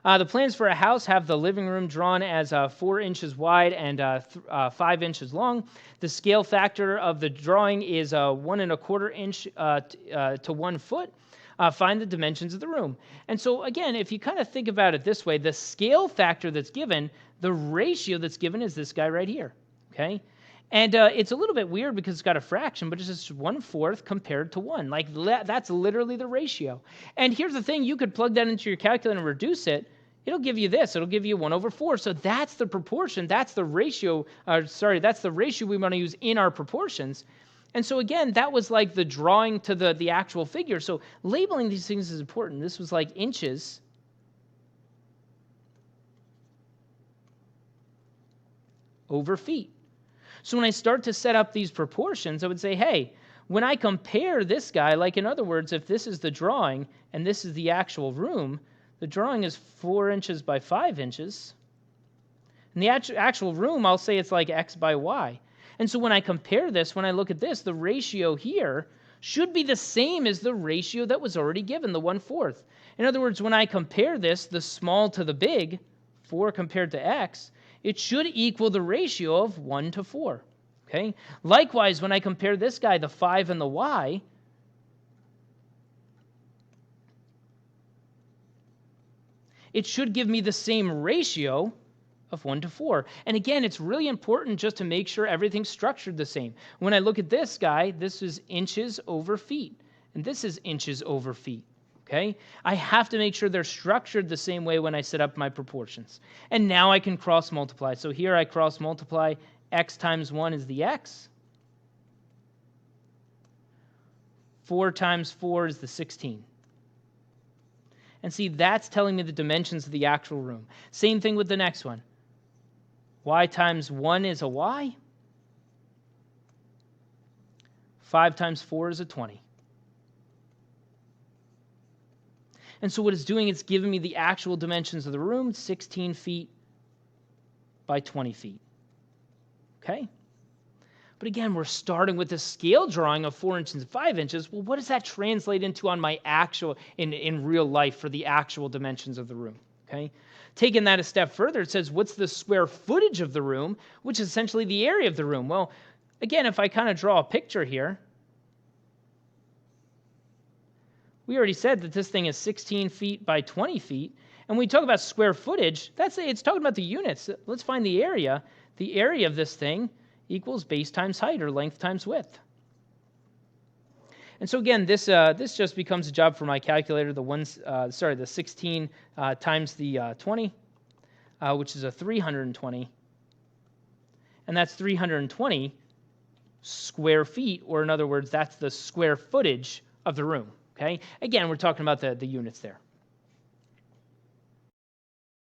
The plans for a house have the living room drawn as 4 inches wide and 5 inches long. The scale factor of the drawing is 1¼ inch to 1 foot. Find the dimensions of the room. And so again, if you kind of think about it this way, the scale factor that's given, the ratio that's given is this guy right here, okay? And it's a little bit weird because it's got a fraction, but it's just 1/4 compared to 1. Like that's literally the ratio. And here's the thing, you could plug that into your calculator and reduce it. It'll give you this. It'll give you 1/4. So that's the proportion. That's the ratio. That's the ratio we want to use in our proportions. And so again, that was like the drawing to the actual figure. So labeling these things is important. This was like inches over feet. So when I start to set up these proportions, I would say, hey, when I compare this guy, like in other words, if this is the drawing and this is the actual room, the drawing is 4 inches by 5 inches. And the actual room, I'll say it's like X by Y. And so when I compare this, when I look at this, the ratio here should be the same as the ratio that was already given, the 1/4. In other words, when I compare this, the small to the big, 4 compared to X, it should equal the ratio of 1 to 4. Okay? Likewise, when I compare this guy, the 5 and the Y, it should give me the same ratio of 1 to 4. And again, it's really important just to make sure everything's structured the same. When I look at this guy, this is inches over feet, and this is inches over feet. Okay? I have to make sure they're structured the same way when I set up my proportions. And now I can cross multiply. So here I cross multiply. X times 1 is the X. 4 times 4 is the 16. And see, that's telling me the dimensions of the actual room. Same thing with the next one. Y times 1 is a Y. 5 times 4 is a 20. And so what it's doing, it's giving me the actual dimensions of the room, 16 feet by 20 feet. Okay? But again, we're starting with a scale drawing of 4 inches and 5 inches. Well, what does that translate into on my actual, in real life for the actual dimensions of the room? Okay? Taking that a step further, it says, what's the square footage of the room, which is essentially the area of the room? Well, again, if I kind of draw a picture here, we already said that this thing is 16 feet by 20 feet. And when we talk about square footage, it's talking about the units. Let's find the area. The area of this thing equals base times height, or length times width. And so again, this just becomes a job for my calculator. The 16 times the 20, which is a 320, and that's 320 square feet, or in other words, that's the square footage of the room. Okay. Again, we're talking about the units there.